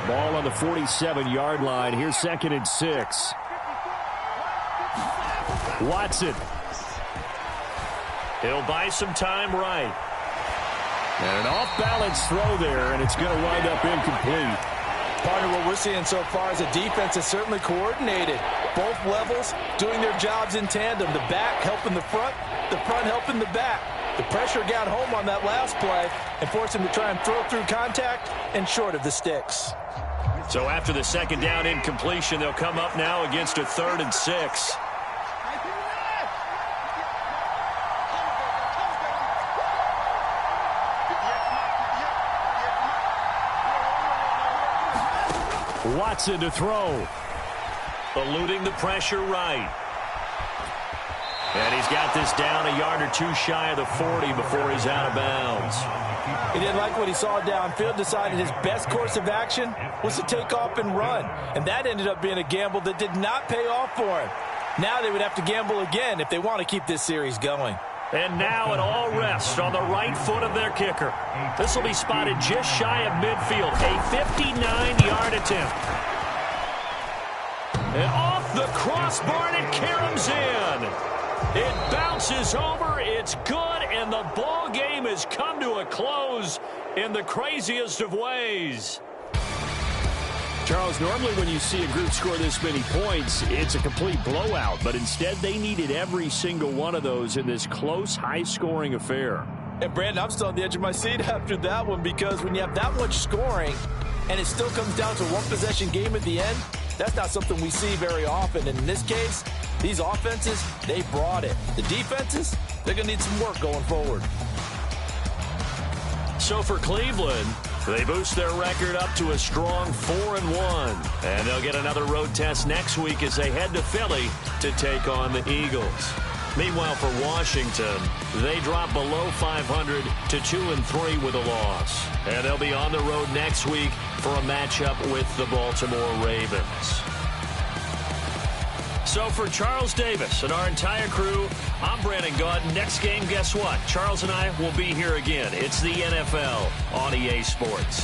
Speaker 1: Ball on the 47-yard line. Here's 2nd and 6. Watson.
Speaker 2: He'll buy some time right.
Speaker 1: And an off-balance throw there, and it's going to wind up incomplete.
Speaker 3: Partner, what we're seeing so far is a defense that's certainly coordinated. Both levels doing their jobs in tandem. The back helping the front helping the back. The pressure got home on that last play and forced him to try and throw through contact and short of the sticks.
Speaker 2: So after the second down incompletion, they'll come up now against a 3rd and 6.
Speaker 1: Watson to throw.
Speaker 2: Eluding the pressure right. And he's got this down a yard or two shy of the 40 before he's out of bounds.
Speaker 3: He didn't like what he saw downfield, decided his best course of action was to take off and run. And that ended up being a gamble that did not pay off for him. Now they would have to gamble again if they want to keep this series going.
Speaker 2: And now it all rests on the right foot of their kicker. This will be spotted just shy of midfield. A 59-yard attempt. And off the crossbar, and it caroms in. It bounces over, it's good, and the ball game has come to a close in the craziest of ways.
Speaker 1: Charles, normally when you see a group score this many points, it's a complete blowout, but instead they needed every single one of those in this close, high-scoring affair.
Speaker 3: And Brandon, I'm still on the edge of my seat after that one because when you have that much scoring and it still comes down to a one-possession game at the end, that's not something we see very often. And in this case, these offenses, they brought it. The defenses, they're going to need some work going forward.
Speaker 2: So for Cleveland, they boost their record up to a strong 4-1. And they'll get another road test next week as they head to Philly to take on the Eagles. Meanwhile, for Washington, they drop below 500 to 2-3 with a loss. And they'll be on the road next week for a matchup with the Baltimore Ravens. So for Charles Davis and our entire crew, I'm Brandon Gaud. Next game, guess what? Charles and I will be here again. It's the NFL on EA Sports.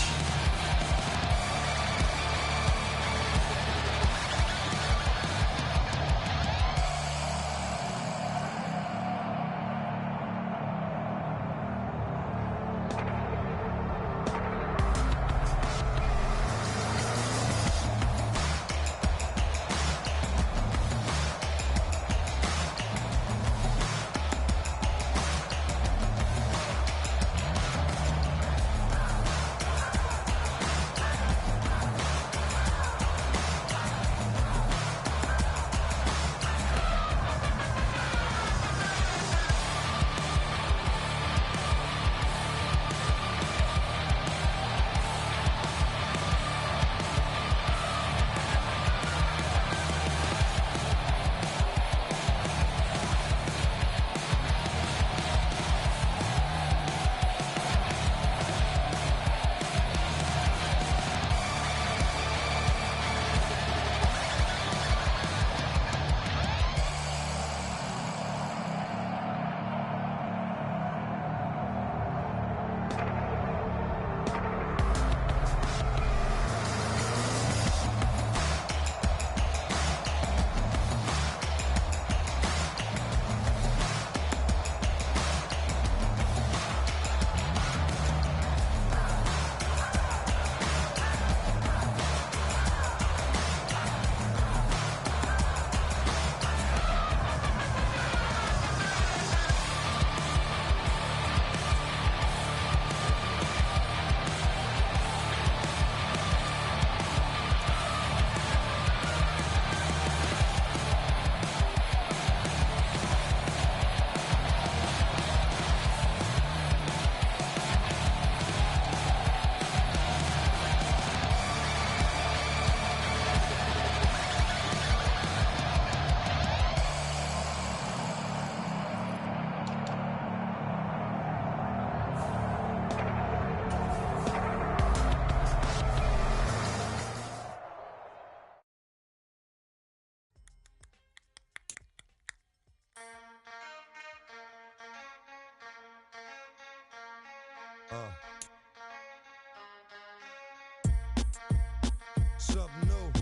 Speaker 5: Something new.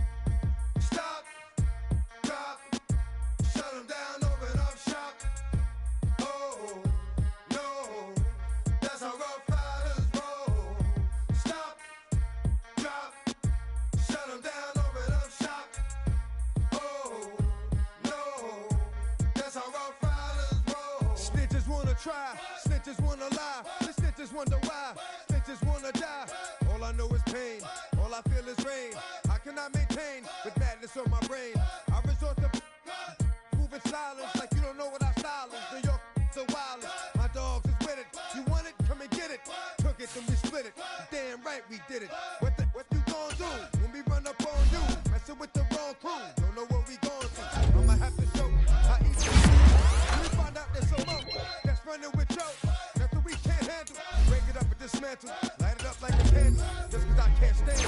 Speaker 5: Stop, drop, shut them down, open up shop. Oh, no, that's how Rough Riders roll. Stop, drop, shut them down, open up shop. Oh, no, that's how Rough Riders roll. Snitches wanna try, snitches wanna lie, the snitches wonder why, snitches wanna die. All I know is pain, all I feel is rain. How can I maintain with madness on my brain? I resort to moving silence like you don't know what our style is. New York so wild, my dogs is with it. You want it? Come and get it. Took it, then we split it. Damn right we did it. What you gon' do when we run up on you? Messing with the wrong crew. Don't know what we gon' do. I'ma have to show how easy it is. We find out there's some more that's running with Joe. Nothing we can't handle. Break it up and dismantle. Light it up like a candle. Just cause I can't stand it.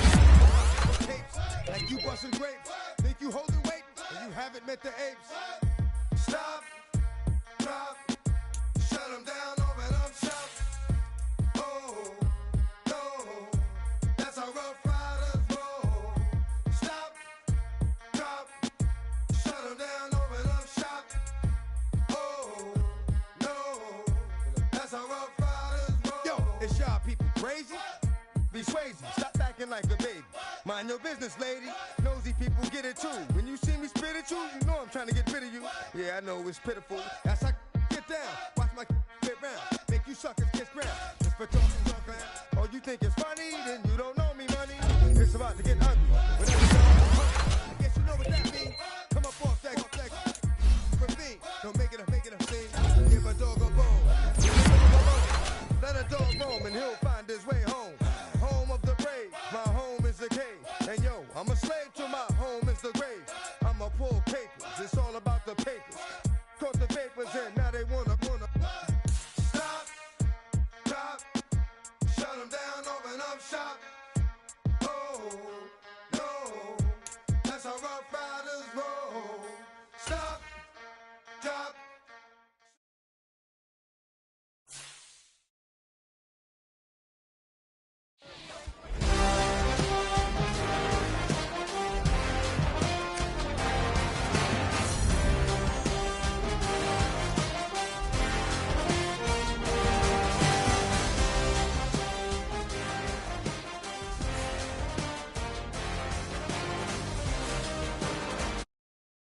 Speaker 5: Tapes like you busting grapes. Think you holding weight and you haven't met the apes. Stop, drop, shut them down, open up shop. Oh, no, that's how Rough Riders roll. Stop, drop, shut them down, open up shop. Oh, no, that's how Rough Riders roll. Yo, it's y'all people crazy? Be swayzy, stop acting like a baby. Mind your business, lady. Nosy people get it too. When you see me spit at you, you know I'm trying to get rid of you. Yeah, I know it's pitiful. That's how get down. Watch my get round. Make you suckers kiss ground. Just for talking junk, man. Oh, you think it's funny? Then you don't know me, money. It's about to get ugly. Whatever I guess you know what that means. Come up off that ravine. Don't make it a scene. Give a dog a bone. Let a dog roam and he'll fight.